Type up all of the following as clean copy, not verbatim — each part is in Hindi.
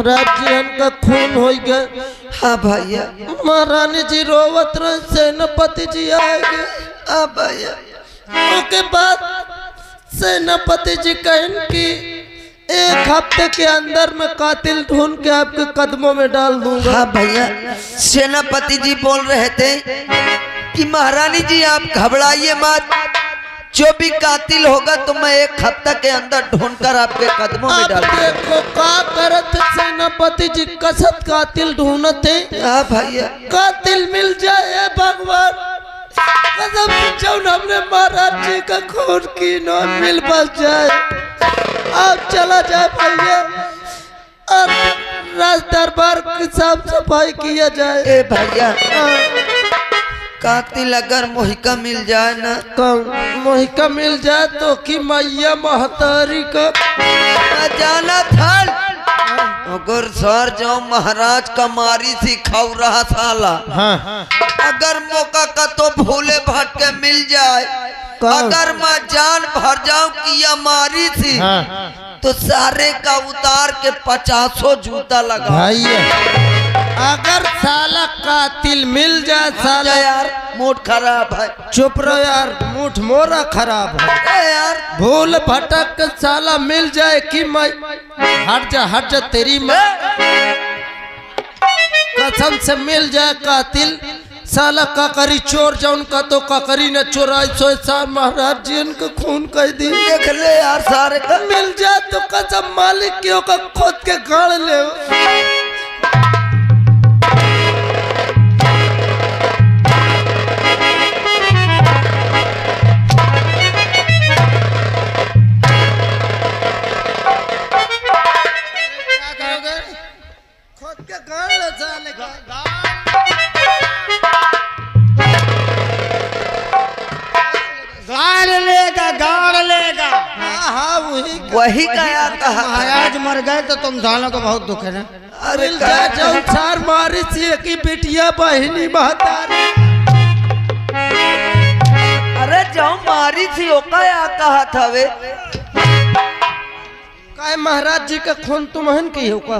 महाराज जी इनका खून हो गया। हाँ भैया। महारानी जी रोवत रहे, सेनापति जी आएंगे। हाँ भैया। उसके बाद सेनापति जी कहें कि 1 हफ्ते के अंदर मैं कातिल ढूंढ के आपके कदमों में डाल दूंगा। हाँ भैया, सेनापति जी बोल रहे थे कि महारानी जी आप घबराइए मत, जो भी कातिल होगा तो मैं 1 हफ्ता के अंदर ढूंढकर आपके कदमों में डाल दूंगा। देखो का करत सेनापति जी कसत कातिल ढूंढते। हाँ भैया। कातिल मिल जाए भगवान, कसम जौन हमने महाराज जी का खून की न मिल बच जाए। आप चला जाए भैया और राज दरबार की साफ सफाई किया जाए। ए भैया, कातिल अगर मोहिका मिल जाए ना, मोहिका मिल जाए तो कि मैया महतारी का जाना था। अगर सर जो महाराज का मारी सी खाऊ रहा साला। हाँ। अगर मौका का तो भूले भटके मिल जाए, अगर मैं जान भर जाऊं कि यह मारी थी। हाँ। तो सारे का उतार के 50 जूता लगा। अगर साला कातिल मिल जाए साला यार मूड खराब है। चुप रहो यार, मूड मोरा खराब है यार। भूल भटक साला मिल जाए कि मैं हट जा तेरी माँ कसम से मिल जाए कातिल साला काकरी चोर जौन का तो काकरी न चोराई 100 साल महाराज जी इनका खून कह दी। देख ले यार, सारे का मिल जाए तो कसम मालिक क्यों का खुद के गाड़ ले। खुद के गाड़ ले साले का। गाड़ लेगा। हाँ वही कहा महाराज मर गए तो तुम सालों को बहुत दुख है ना। अरे सार मारी थी कि बिटिया बहनी महतारी। अरे जो मारी थी वो क्या कहा था वे? काय महाराज जी का खून तुम्हन की हो का?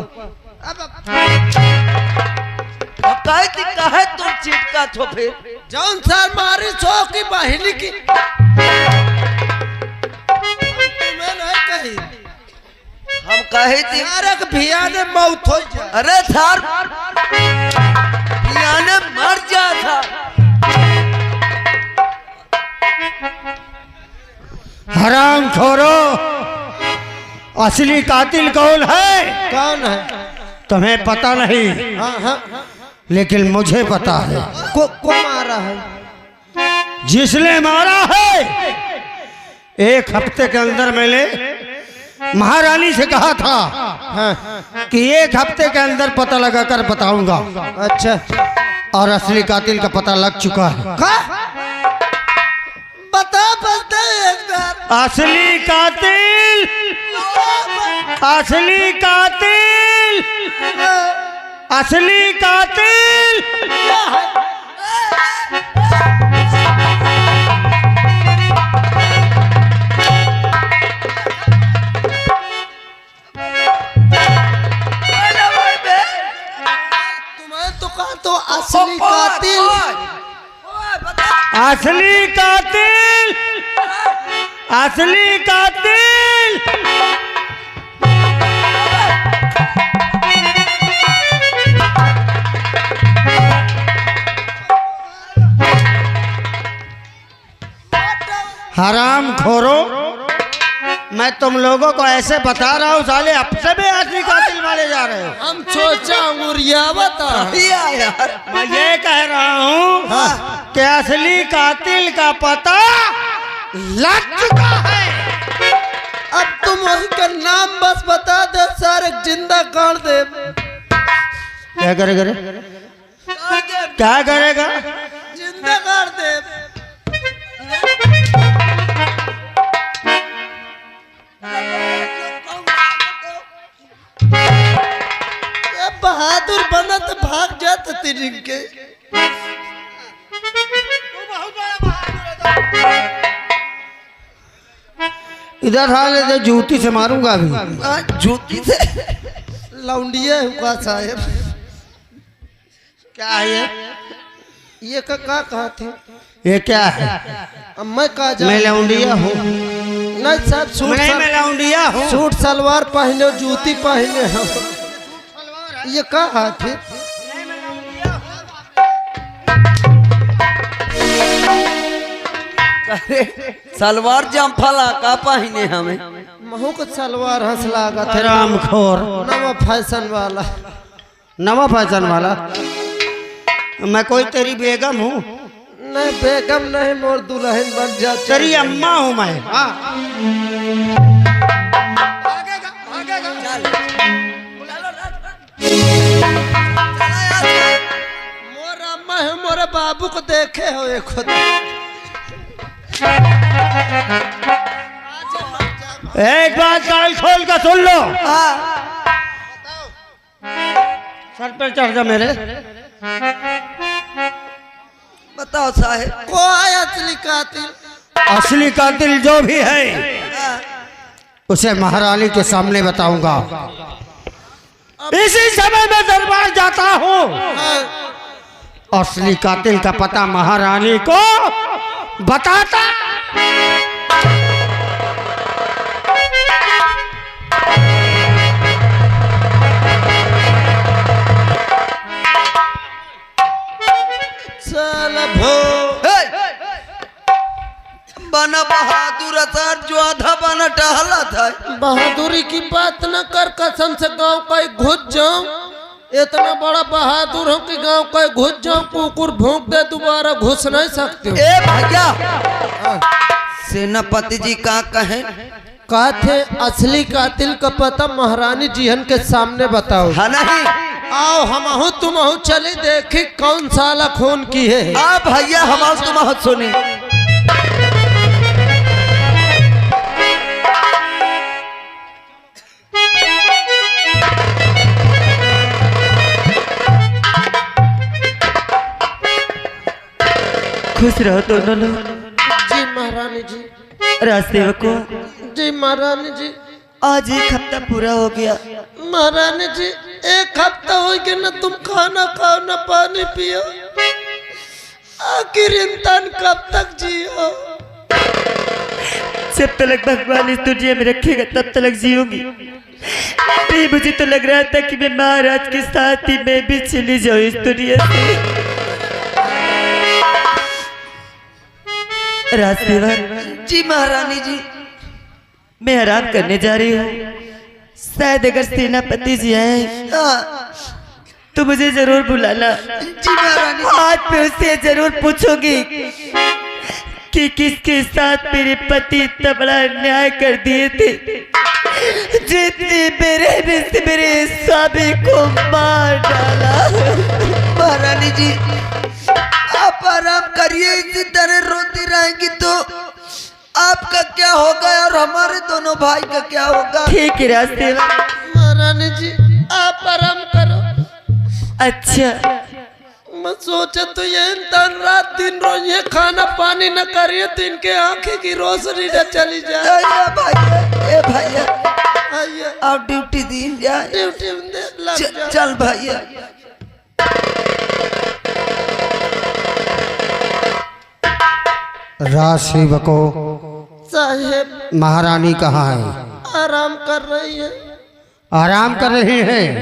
कहे तुम चिपका थो फिर जौन सार मारी सो की बहनी की तुम्हें नहीं कही। हम कहे थी अरे भिया ने मौत हो जा। अरे थार भिया ने मर जा था। हराम खोरो, असली कातिल कौन है? कौन है? तुम्हें पता नहीं। हाँ। लेकिन मुझे पता है। को मारा है? जिसने मारा है 1 हफ्ते के अंदर मैंने महारानी से कहा था। हाँ। कि 1 हफ्ते के अंदर पता लगा कर बताऊंगा। अच्छा। और असली कातिल का पता लग चुका है। बता एक बार। असली कातिल, असली कातिल, असली कातिल तुम्हें तो कहा तो असली कातिल, असली कातिल, असली कातिल। हराम खोरो, मैं तुम लोगों को ऐसे बता रहा हूँ साले अब से भी असली कातिल मारे जा रहे हो। हम सोचा उरियावत यार। मैं ये कह रहा हूँ कि असली कातिल का पता लग चुका है। अब तुम उसका नाम बस बता दे, सारे जिंदा गाड़ दे। क्या करेगा? क्या करेगा? जिंदा गाड़ दे। बहादुर बना तो भाग जाते तेरी के। इधर हाल है, जूती से मारूंगा अभी। जूती से लौंडिया हुआ साहेब। क्या है ये का कहा थे? ये क्या है? अब मैं कहा जा मैं लौंडिया हूँ? नहीं साहब, मैं लौंडिया हूँ। सूट सलवार पहने, जूती पहने हो। ये कहा थे? अरे सलवार जम्फला का पहने हमें? महू को सलवार हंस लागा थे। रामखोर नवा फैशन वाला। नवा फैशन वाला। मैं कोई तेरी बेगम हूँ? नहीं बेगम नहीं, मोर दुल्हन बन जा। तेरी अम्मा हूँ मैं। मोर अम्मा है, मोरे बाबू को देखे हो एक खुद। एक बात कान खोल कर सुन लो। सर पर चढ़ जा मेरे। बताओ साहेब। को आया असली कातिल? असली कातिल जो भी है उसे महारानी के सामने बताऊंगा। इसी समय मैं दरबार जाता हूँ। असली कातिल का पता महारानी को बताता। बना बहादुर सर जो आधा बना टहला था। बहादुरी की बात न कर, कसम से गांव का घुस जाऊं। इतना बड़ा बहादुर हूँ कि गांव का घुस जाऊं, कुकुर भौंक दे दोबारा घुस नहीं सकते। ए भैया, सेनापति जी का कहे? कहा थे असली कातिल का पता महारानी जीहन के सामने बताओ। हाँ नहीं? आओ हम तुम चले देखी कौन साला खून की है। हाँ भैया, हमारे तुम सुनी। खुश रहो दोनों लोग। जी महारानी जी। राजसेवकों, जी महारानी जी। आज एक हफ्ता पूरा हो गया। महारानी जी, एक हफ्ता हो गया न तुम खाना खाओ न पानी पियो। आखिर इंसान कब तक जियो? जब तक भगवान इस दुनिया में रखेगा तब तक जीऊंगी। नहीं, मुझे तो लग रहा था कि मैं महाराज के साथ ही मैं भी चली जाऊं इस दुनिया से। राजसेवक जी महारानी जी, मैं आराम करने जा रही हूँ। शायद अगर सेनापति जी आए तो मुझे जरूर बुलाना। जी महारानी। आज मैं उससे जरूर पूछूंगी कि किसके साथ मेरे पति इतना बड़ा अन्याय कर दिए थे, जिसने मेरे स्वामी को मार डाला। महारानी जी, आप आराम करिए। इसी तरह रोती रहेंगी तो आपका क्या होगा और हमारे दोनों भाई का क्या होगा? ठीक है राजसेवक। महारानी जी, आप आराम करो। अच्छा, मैं सोचा तो ये इंसान रात दिन रोज ये खाना पानी न करिए तो इनके आंखें की रोशनी न चली जाए। भैया भैया, ए भैया, आइए आप ड्यूटी दिन जाए। ड्यूटी में लग जाओ। चल भैया। राजसेवकों, साहेब महारानी कहाँ है? आराम कर रही है। आराम कर रही हैं?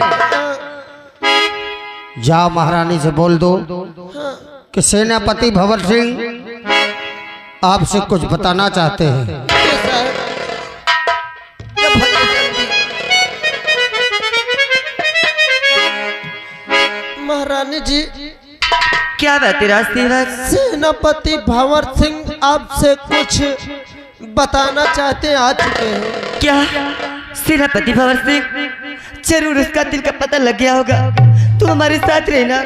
जाओ महारानी से बोल दो कि सेनापति भंवर सिंह आपसे कुछ बताना चाहते हैं। महारानी जी, क्या बात है राजसेवक? सेनापति भंवर सिंह आपसे कुछ बताना चाहते हैं, आ चुके हैं। क्या सेनापति भंवर सिंह? जरूर उसका दिल का पता लग गया होगा। तुम हमारे साथ रहना।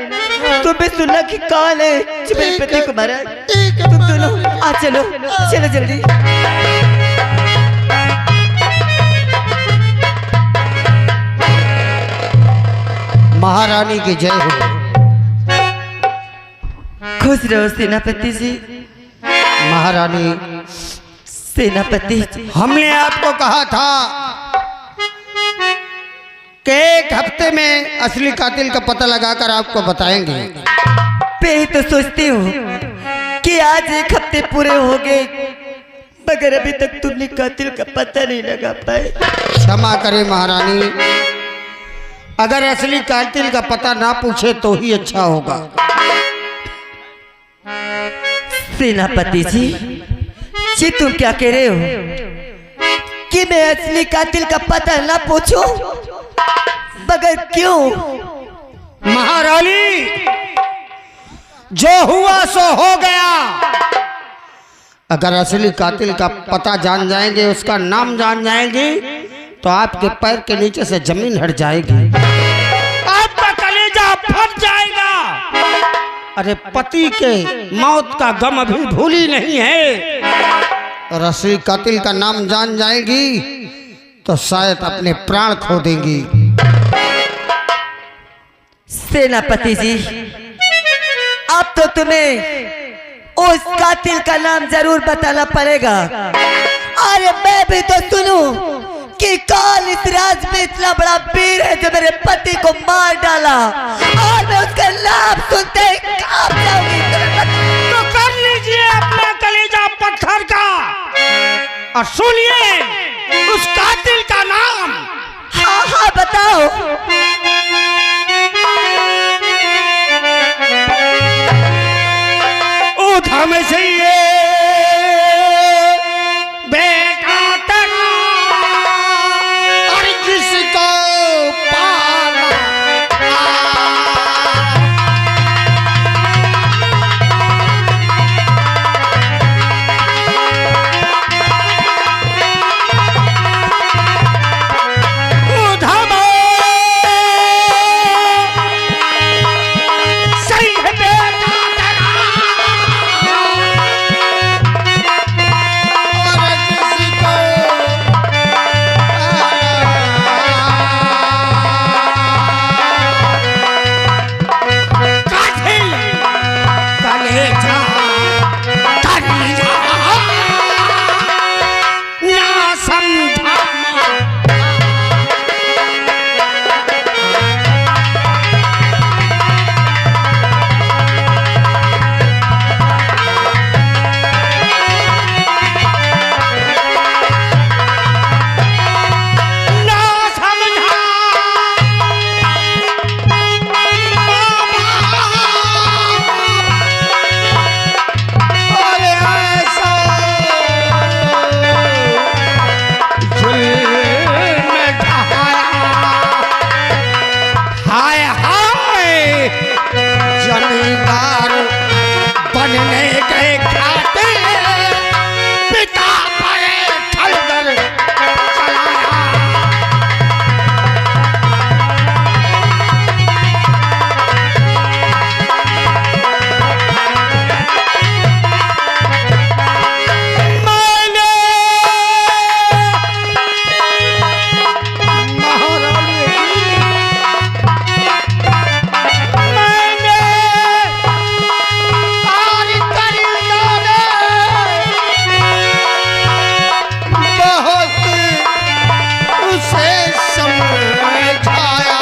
तुम्हें सुनना कि कौन है जो मेरे पति को मारा। तुम दोनों आ चलो, चलो जल्दी। महारानी की जय हो। खुश रहो सेनापति जी। महारानी, सेनापति जी, हमने आपको कहा था कि एक हफ्ते में असली कातिल का पता लगाकर आपको बताएंगे। मैं ही तो सोचती हूँ कि आज एक हफ्ते पूरे हो गए मगर अभी तक तुमने कातिल का पता नहीं लगा पाए। क्षमा करें महारानी, अगर असली कातिल का पता ना पूछे तो ही अच्छा होगा। सेनापति जी, ये तुम क्या कह रहे हो कि मैं असली कातिल का पता ना पूछूं? मगर क्यों? महारानी, जो हुआ सो हो गया। अगर असली कातिल का पता जान जाएंगे, उसका नाम जान जाएंगे, तो आपके पैर के नीचे से जमीन हट जाएगी, आपका कलेजा फट जाएगा। अरे पति के मौत का गम अभी भूली नहीं है, और असली कातिल का नाम जान जाएगी तो शायद अपने प्राण खो देंगी। सेनापति जी, अब तो तुम्हें उस कातिल का नाम जरूर बताना पड़ेगा। अरे मैं भी तो सुनूं कि कौन इस राज में इतना बड़ा वीर है जो मेरे पति को मार डाला, और मैं उसका नाम सुनते ही कांप जाऊंगी। तो कर लीजिए अपना कलेजा पत्थर का और सुनिए उस कातिल का नाम। हाँ हाँ बताओ। उधम से ये बेटा तेरा और जिसको पाला उधम सही है बेटा तेरा और जिसको कातिल कलेजा कलेजा ना समझा। ना समझा और ऐसा जुल्म ढाया। हाय हाय जमींदार बनने के खातिर पिता पर खलदर चलाया। मैंने महारानी मैंने और करीनों ने बहुत उसे समझाया,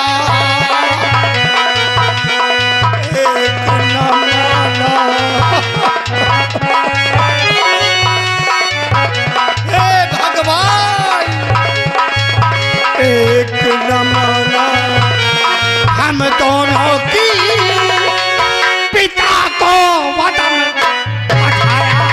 एक न माना। हे भगवान, एक न माना हम दोनों की पिता को वतन पठाया।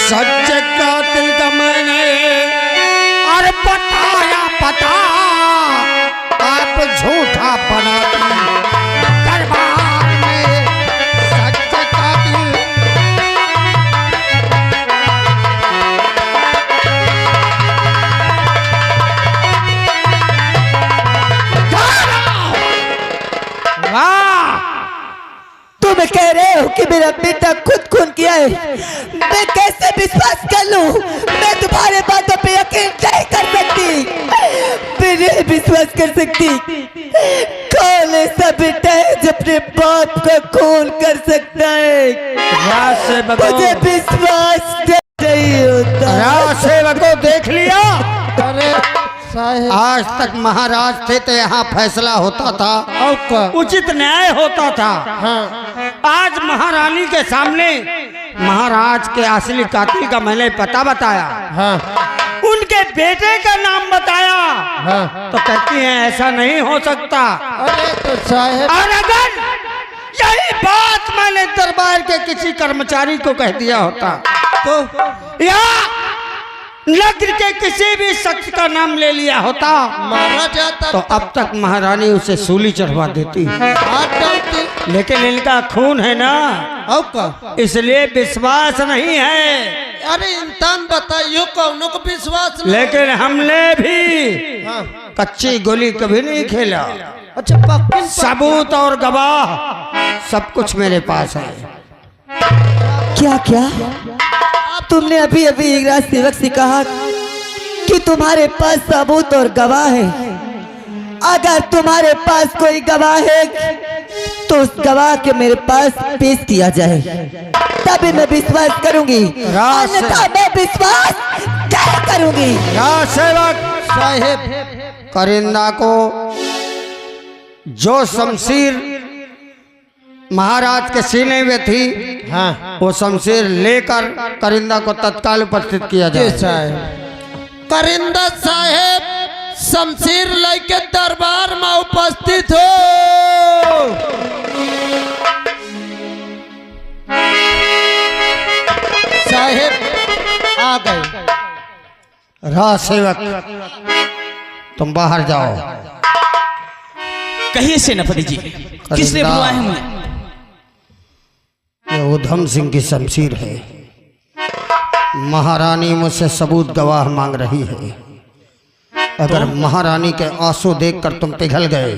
सच कातिल का मैंने और बताया पता, आप झूठा बनाती दरबार में। सच कातिल वाह, तुम कह रहे हो कि मेरा बेटा खुद खून किया है। मैं कैसे विश्वास कर लूं? मैं तुम्हारे बातों पे यकीन नहीं कर सकती। मैं नहीं विश्वास कर सकती। कौन ऐसा बेटा है जो अपने बाप का खून कर सकता है? राज सेवकों, मुझे विश्वास नहीं होता। राज सेवकों देख लिया। अरे साहेब, आज तक महाराज थे तो यहाँ फैसला होता था, उचित न्याय होता था। आज महारानी के सामने महाराज के असली कातिल का मैंने पता बताया, उनके बेटे का नाम बताया, तो कहती हैं ऐसा नहीं हो सकता। अरे तो साहेब, और अगर यही बात मैंने दरबार के किसी कर्मचारी को कह दिया होता तो या नगर के किसी भी शख्स का नाम ले लिया होता मारा जाता तो अब तक महारानी उसे सूली चढ़वा देती। हाथ डालती। लेकिन इनका खून है ना, अब का इसलिए विश्वास नहीं है। अरे इंसान बताइयो कौनों को विश्वास नहीं। लेकिन हमने भी कच्ची गोली कभी नहीं खेला। अच्छा पक्की सबूत और गवाह सब कुछ मेरे पास है। क्या क्या तुमने अभी अभी एक राज सेवक से कहा कि तुम्हारे पास सबूत और गवाह है। अगर तुम्हारे पास कोई गवाह है तो उस गवाह के मेरे पास पेश किया जाए, तभी मैं विश्वास करूंगी, अन्यथा मैं विश्वास नहीं करूंगी। राज सेवक साहेब, करिंदा को जो शमशीर महाराज के सीने में थी, वो शमशीर लेकर करिंदा को तत्काल उपस्थित किया जी जाए। साहेब। करिंदा साहेब शमशीर लेके दरबार में उपस्थित हो। साहेब आ गए। राज सेवक तुम बाहर जाओ। कहिए सेनापति जी, किसने करिंदा, बुलाया है मुझे? ये उधम सिंह की शमशीर है। महारानी मुझसे सबूत गवाह मांग रही है। अगर महारानी के आंसू देखकर तुम पिघल गए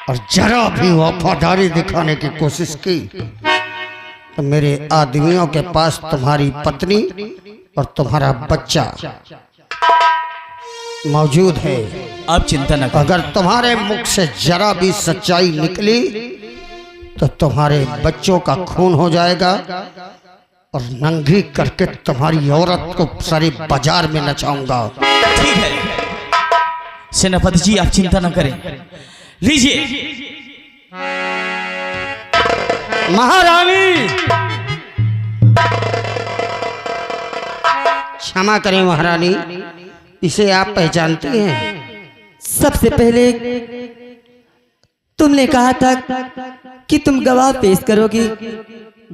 और जरा भी वफादारी दिखाने की कोशिश की तो मेरे आदमियों के पास तुम्हारी पत्नी और तुम्हारा बच्चा मौजूद है। आप चिंता न करें। अगर तुम्हारे मुख से जरा भी सच्चाई निकली तो तुम्हारे बच्चों का खून हो जाएगा और नंगी करके तुम्हारी औरत को सारे बाजार में नचाऊंगा। ठीक है सेनापति जी, आप चिंता न करें। लीजिए। महारानी, क्षमा करें महारानी, इसे आप पहचानती हैं? सबसे पहले तुमने कहा था कि तुम गवाह पेश करोगी।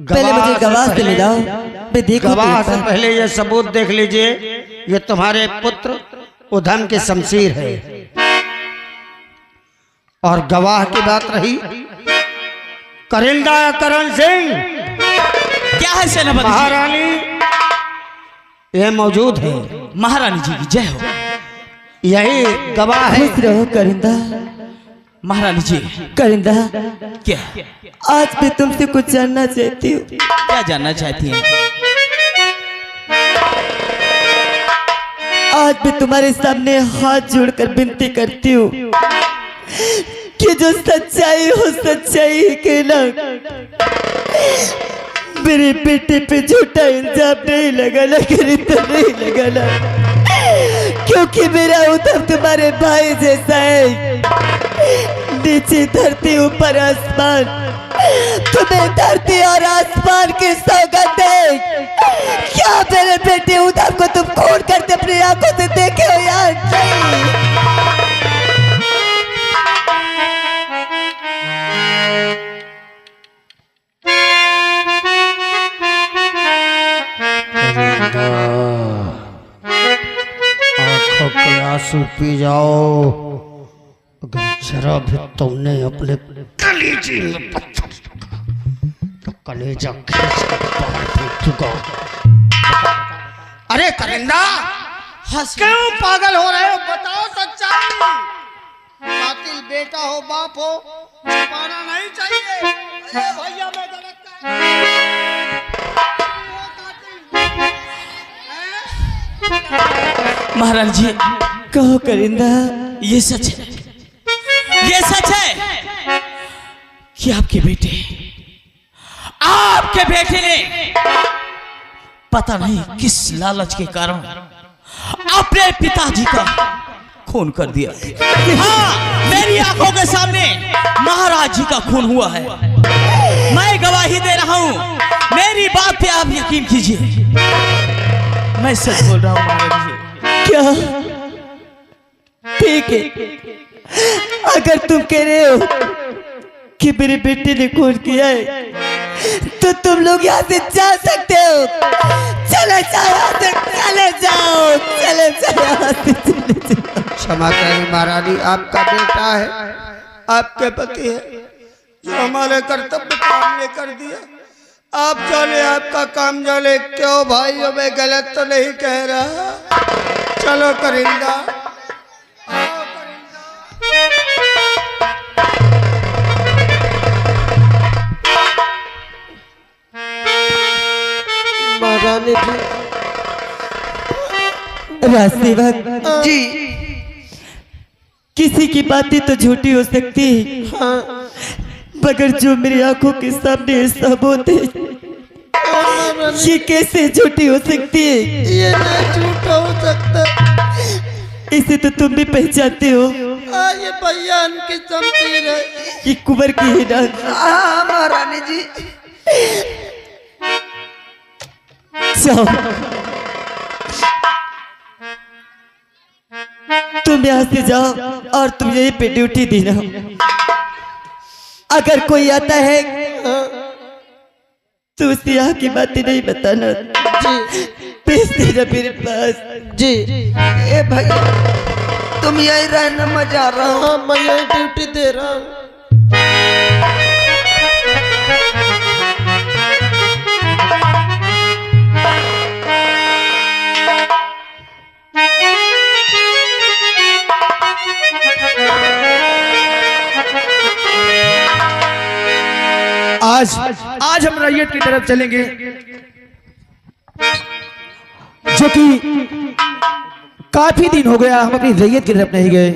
पहले मुझे गवाह से मिलाओ, मैं देखूं। गवाह से पहले ये सबूत देख लीजिए। ये तुम्हारे पुत्र उधम की शमशीर है। और गवाह की बात रही करिंदा करण सिंह, क्या है सेनापति जी? महारानी ये मौजूद है। महारानी जी की जय हो। यही गवाह है। खुश रहो करिंदा। महारानी जी, करिंदा, क्या आज मैं तुमसे कुछ जानना चाहती हूँ। क्या जानना चाहती हैं? आज मैं तुम्हारे सामने हाथ जोड़कर विनती करती हूँ कि जो सच्चाई हो सच्चाई ही कहना। मेरे बेटे पे झूठा इल्जाम नहीं लगाना, करिंदा नहीं लगाना, क्योंकि मेरा उधम तुम्हारे भाई जैसा है। नीचे धरती ऊपर आसमान, तुम्हें धरती और आसमान की सौगंध है। क्या मेरे बेटे उधम को तुम खून करते अपनी आंखों से देखे हो यार? नहीं। पी जाओ। अगर जरा भी तुमने अपने कलेजे में पत्थर तो कलेजा खींच कर बाहर फेंक दूंगा। अरे करिंदा, क्यों पागल हो रहे हो? बताओ सच्चाई। कातिल बेटा हो बाप हो, छुपाना नहीं चाहिए। अरे भैया मैं गलत कह रहा हूं। महाराज जी कहो करिंदा, ये सच है, ये सच है कि आपके बेटे ने पता नहीं किस लालच के कारण अपने पिताजी का खून कर दिया। हाँ, मेरी आंखों के सामने महाराज जी का खून हुआ है। मैं गवाही दे रहा हूं, मेरी बात पे आप यकीन कीजिए, मैं सच बोल रहा हूं महाराज जी। क्या ठीक है, अगर तुम कह रहे हो कि मेरे बेटे ने खून किया है तो तुम लोग यहाँ से जा सकते हो। चले जाओ, चले जाओ, चले जाओ। क्षमा करें महारानी, आपका बेटा है, आपके पति है, जो हमारे कर्तव्य काम ने कर दिया। आप जाने आपका काम जाने। क्यों भाई, मैं गलत तो नहीं कह रहा? चलो करिंदा, आओ करिंदा। महारानी जी, राजसेवक जी किसी की बातें तो झूठी हो सकती है, मगर जो मेरी आंखों के सामने सब होते ये कैसे झूठी हो सकती है? ये नहीं झूठा हो सकता। इसे तो तुम भी पहचानते हो, ये भैया की जमतीर है। ये कुंवर की है ना? हाँ महारानी जी। जाओ, तुम यहाँ से जाओ और तुम यही पे ड्यूटी देना। अगर कोई आता है तो उसे यहाँ की बातें नहीं बताना। भेज देना मेरे पास। जी ए भैया, तुम यही रहना, मैं जा रहा हूँ। हाँ, मैं यही ड्यूटी दे रहा हूँ। आज हम रैयत की तरफ चलेंगे, जो कि काफी दिन हो गया हम अपनी रैयत की तरफ नहीं गए।